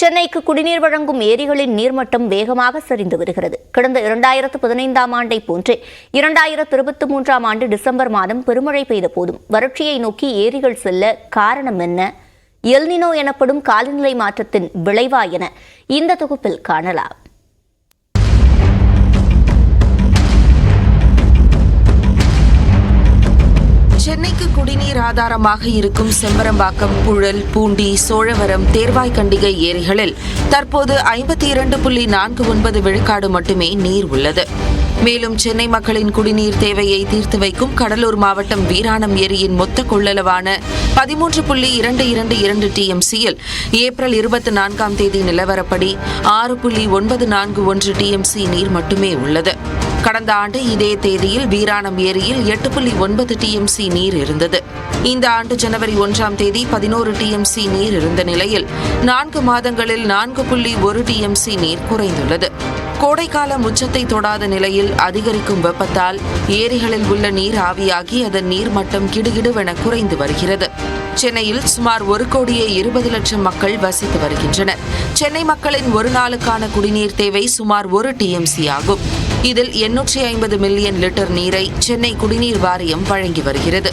சென்னைக்கு குடிநீர் வழங்கும் ஏரிகளின் நீர்மட்டம் வேகமாக சரிந்து வருகிறது. கடந்த 2015ஆம் ஆண்டை போன்றே 2023ஆம் ஆண்டு டிசம்பர் மாதம் பெருமழை பெய்த போதும் வறட்சியை நோக்கி ஏரிகள் செல்ல காரணம் என்ன? எல்னினோ எனப்படும் காலநிலை மாற்றத்தின் விளைவா என இந்த தொகுப்பில் காணலாம். சென்னைக்கு குடிநீர் ஆதாரமாக இருக்கும் செம்பரம்பாக்கம், புழல், பூண்டி, சோழவரம், தேர்வாய்கண்டிகை ஏரிகளில் தற்போது 52.49 விழுக்காடு மட்டுமே நீர் உள்ளது. மேலும் சென்னை மக்களின் குடிநீர் தேவையை தீர்த்து வைக்கும் கடலூர் மாவட்டம் வீராணம் ஏரியின் மொத்த கொள்ளளவான 13.222 டிஎம்சியில் ஏப்ரல் 24ஆம் தேதி நிலவரப்படி 6.941 டிஎம்சி நீர் மட்டுமே உள்ளது. கடந்த ஆண்டு இதே தேதியில் வீராணம் ஏரியில் 8.9 டிஎம்சி நீர் இருந்தது. இந்த ஆண்டு ஜனவரி 1ஆம் தேதி 11 டிஎம்சி நீர் இருந்த நிலையில் 4 மாதங்களில் 4.1 டிஎம்சி நீர் குறைந்துள்ளது. கோடைக்காலம் உச்சத்தை தொடாத நிலையில் அதிகரிக்கும் வெப்பத்தால் ஏரிகளில் உள்ள நீர் ஆவியாகி அதன் நீர்மட்டம் கிடுகிடுவென குறைந்து வருகிறது. சென்னையில் சுமார் 1,20,00,000 மக்கள் வசித்து வருகின்றனர். சென்னை மக்களின் ஒரு நாளுக்கான குடிநீர் தேவை சுமார் 1 டிஎம்சி ஆகும். இதில் 850 மில்லியன் லிட்டர் நீரை சென்னை குடிநீர் வாரியம் வழங்கி வருகிறது.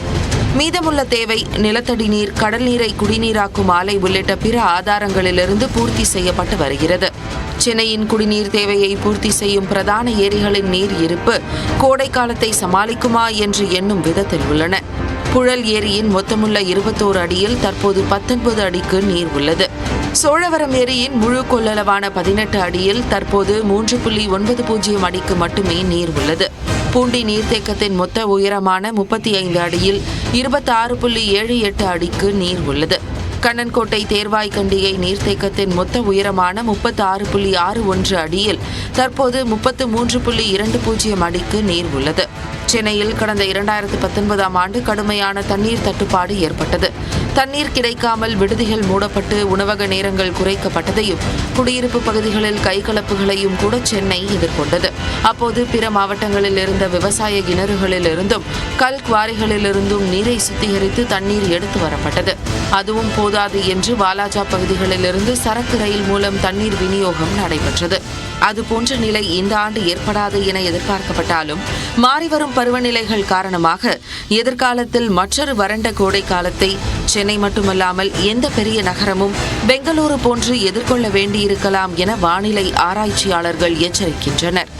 மீதமுள்ள தேவை நிலத்தடி நீர், கடல் நீரை குடிநீராக்கும் ஆலை உள்ளிட்ட பிற ஆதாரங்களிலிருந்து பூர்த்தி செய்யப்பட்டு வருகிறது. சென்னையின் குடிநீர் தேவையை பூர்த்தி செய்யும் பிரதான ஏரிகளின் நீர் இருப்பு கோடை காலத்தை சமாளிக்குமா என்று எண்ணும் விதத்தில் உள்ளன. புழல் ஏரியின் மொத்தமுள்ள 21 அடியில் தற்போது 19 அடிக்கு நீர் உள்ளது. சோழவரம் ஏரியின் முழு கொள்ளளவான 18 அடியில் தற்போது 3.90 அடிக்கு மட்டுமே நீர் உள்ளது. பூண்டி நீர்த்தேக்கத்தின் மொத்த உயரமான 35 அடியில் 26.78 அடிக்கு நீர் உள்ளது. கண்ணன்கோட்டை தேர்வாய்கண்டிகை நீர்த்தேக்கத்தின் மொத்த உயரமான 36.61 அடியில் தற்போது 33.20 அடிக்கு நீர் உள்ளது. சென்னையில் கடந்த 2019ஆம் ஆண்டு கடுமையான தண்ணீர் தட்டுப்பாடு ஏற்பட்டது. தண்ணீர் கிடைக்காமல் விடுதிகள் மூடப்பட்டு உணவக நேரங்கள் குறைக்கப்பட்டதையும் குடியிருப்பு பகுதிகளில் கைகலப்புகளையும் கூட சென்னை எதிர்கொண்டது. அப்போது பிற மாவட்டங்களில் இருந்த விவசாய கிணறுகளில் இருந்தும் கல் குவாரிகளிலிருந்தும் நீரை சுத்திகரித்து தண்ணீர் எடுத்து வரப்பட்டது. அதுவும் போதாது என்று வாலாஜா பகுதிகளிலிருந்து சரக்கு ரயில் மூலம் தண்ணீர் விநியோகம் நடைபெற்றது. அதுபோன்ற நிலை இந்த ஆண்டு ஏற்படாது என எதிர்பார்க்கப்பட்டாலும் மாறிவரும் பருவநிலைகள் காரணமாக எதிர்காலத்தில் மற்றொரு வறண்ட கோடை காலத்தை சென்னை மட்டுமல்லாமல் எந்த பெரிய நகரமும் பெங்களூரு போன்று எதிர்கொள்ள வேண்டியிருக்கலாம் என வானிலை ஆராய்ச்சியாளர்கள் எச்சரிக்கின்றனர்.